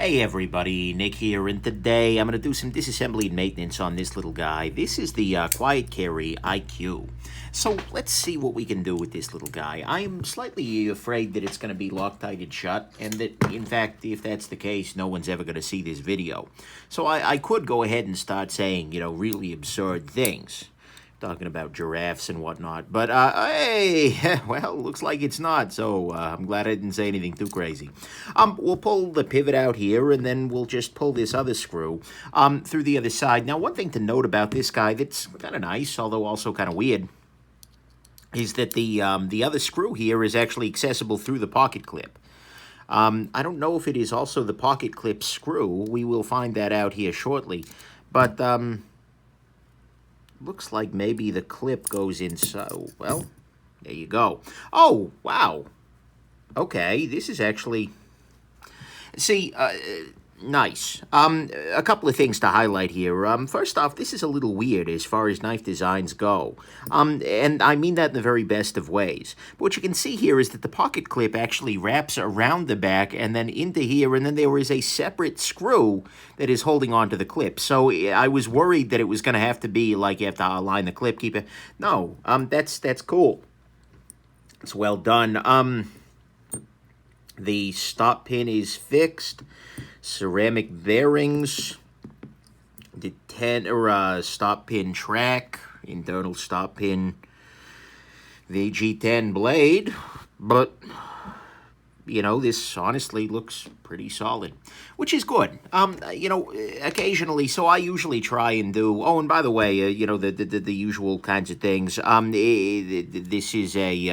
Hey everybody, Nick here, and today I'm going to do some disassembly and maintenance on this little guy. This is the Quietcarry IQ. So let's see what we can do with this little guy. I'm slightly afraid that it's going to be Loctited shut, and that, in fact, if that's the case, no one's ever going to see this video. So I could go ahead and start saying, really absurd things. Talking about giraffes and whatnot. But, hey, well, looks like it's not, so I'm glad I didn't say anything too crazy. We'll pull the pivot out here, and then we'll just pull this other screw through the other side. Now, one thing to note about this guy that's kind of nice, although also kind of weird, is that the other screw here is actually accessible through the pocket clip. I don't know if it is also the pocket clip screw. We will find that out here shortly. But, looks like maybe the clip goes in, so, well, there you go. Oh, wow. Okay, this is actually, see, nice. A couple of things to highlight here. First off, this is a little weird as far as knife designs go. And I mean that in the very best of ways. But what you can see here is that the pocket clip actually wraps around the back and then into here, and then there is a separate screw that is holding onto the clip. So I was worried that it was going to have to be like you have to align the clip, keep it. No, that's cool. It's well done. The stop pin is fixed. Ceramic bearings, stop pin track, internal stop pin, VG10 blade, but, this honestly looks pretty solid, which is good. Occasionally, so I usually try and do, oh, and by the way, the usual kinds of things. This is a,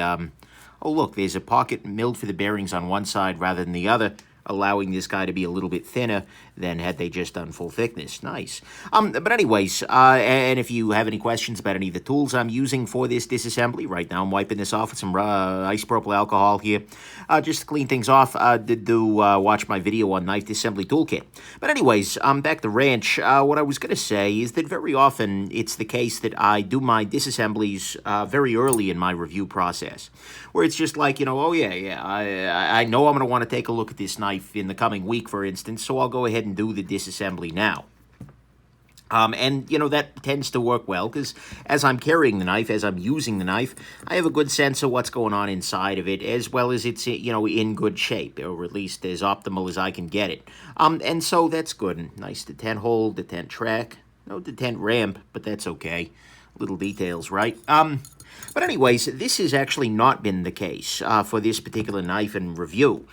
oh, look, there's a pocket milled for the bearings on one side rather than the other, allowing this guy to be a little bit thinner than had they just done full thickness. Nice. But anyways, and if you have any questions about any of the tools I'm using for this disassembly, right now I'm wiping this off with some isopropyl alcohol here, just to clean things off. Watch my video on knife disassembly toolkit. But anyways, back to ranch. What I was going to say is that very often it's the case that I do my disassemblies very early in my review process, where it's just like, oh yeah, I know I'm going to want to take a look at this knife in the coming week, for instance, so I'll go ahead and do the disassembly now. That tends to work well, because as I'm carrying the knife, as I'm using the knife, I have a good sense of what's going on inside of it, as well as it's, in good shape, or at least as optimal as I can get it. And so that's good. Nice detent hold, detent track, no detent ramp, but that's okay. Little details, right? But anyways, this has actually not been the case for this particular knife and review.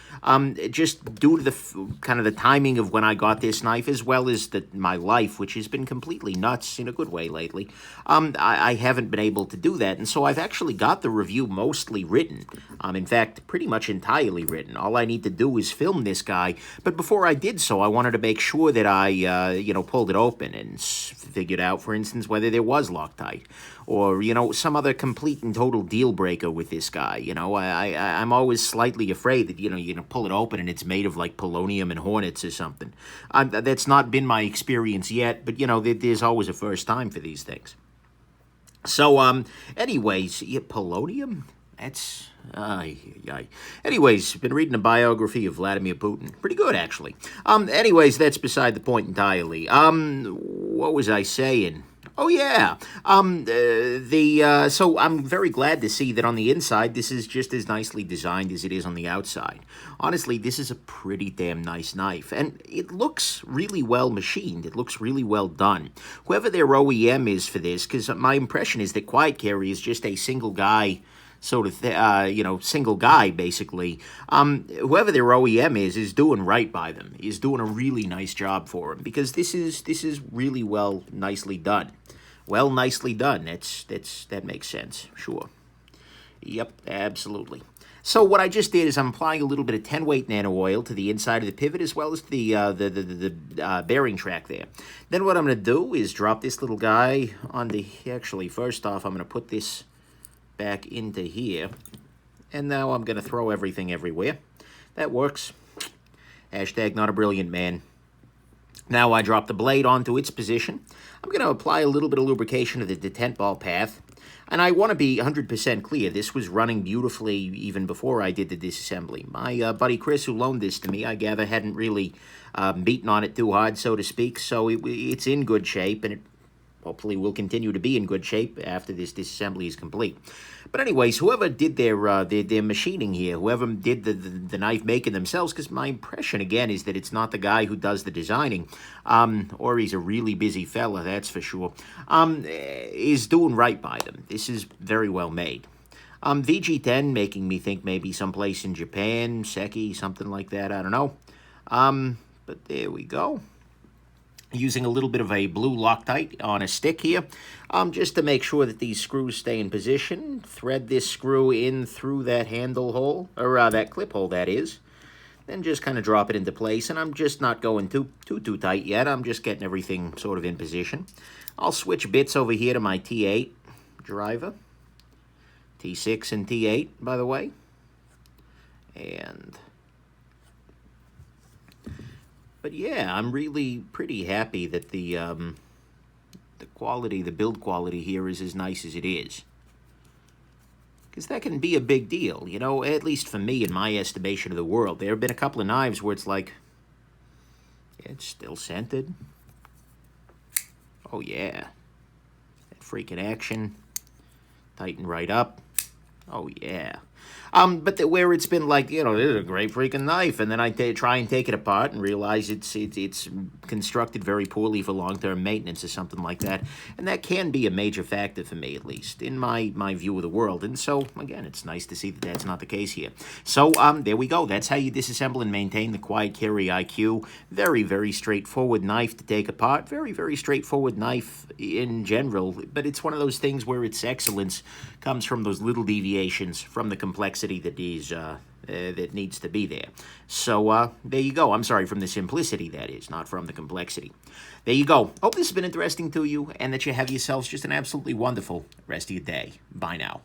Just due to the timing of when I got this knife, as well as my life, which has been completely nuts in a good way lately, I haven't been able to do that. And so I've actually got the review mostly written. In fact, pretty much entirely written. All I need to do is film this guy. But before I did so, I wanted to make sure that I, pulled it open and figured out, for instance, whether there was Loctite, or, some other complete and total deal breaker with this guy. I'm always slightly afraid that, you're going to pull it open and it's made of like polonium and hornets or something. That's not been my experience yet, but, there's always a first time for these things. So, anyways, polonium? That's, anyways, been reading a biography of Vladimir Putin. Pretty good, actually. Anyways, that's beside the point entirely. What was I saying? Oh, yeah. So I'm very glad to see that on the inside, this is just as nicely designed as it is on the outside. Honestly, this is a pretty damn nice knife, and it looks really well machined. It looks really well done. Whoever their OEM is for this, because my impression is that Quietcarry is just a single guy, single guy, basically. Whoever their OEM is doing right by them, is doing a really nice job for them, because this is really nicely done. Well, nicely done. That makes sense. Sure. Yep, absolutely. So what I just did is I'm applying a little bit of 10-weight nano oil to the inside of the pivot, as well as the bearing track there. Then what I'm going to do is drop this little guy on the, actually, first off, I'm going to put this back into here, and now I'm going to throw everything everywhere. That works. Hashtag not a brilliant man. Now I drop the blade onto its position. I'm going to apply a little bit of lubrication to the detent ball path. And I want to be 100% clear, this was running beautifully even before I did the disassembly. My buddy Chris, who loaned this to me, I gather hadn't really beaten on it too hard, so to speak, so it's in good shape, and it hopefully will continue to be in good shape after this disassembly is complete. But anyways, whoever did their machining here, whoever did the knife making themselves, because my impression, again, is that it's not the guy who does the designing, or he's a really busy fella, that's for sure, is doing right by them. This is very well made. VG10 making me think maybe someplace in Japan, Seki, something like that, I don't know. But there we go. Using a little bit of a blue Loctite on a stick here, just to make sure that these screws stay in position. Thread this screw in through that handle hole, or that clip hole, that is. Then just kind of drop it into place, and I'm just not going too tight yet. I'm just getting everything sort of in position. I'll switch bits over here to my T8 driver. T6 and T8, by the way. But yeah, I'm really pretty happy that the quality, the build quality here is as nice as it is. Because that can be a big deal, you know, at least for me in my estimation of the world. There have been a couple of knives where it's like, it's still scented. Oh yeah, that freaking action. Tighten right up. Oh yeah. But where it's been like, you know, this is a great freaking knife, and then I try and take it apart and realize it's constructed very poorly for long-term maintenance or something like that, and that can be a major factor for me, at least, in my view of the world. And so, again, it's nice to see that that's not the case here. So, there we go. That's how you disassemble and maintain the Quietcarry IQ. Very, very straightforward knife to take apart. Very, very straightforward knife in general, but it's one of those things where its excellence comes from those little deviations from the complexity that needs to be there. So there you go. I'm sorry, from the simplicity, that is, not from the complexity. There you go. Hope this has been interesting to you, and that you have yourselves just an absolutely wonderful rest of your day. Bye now.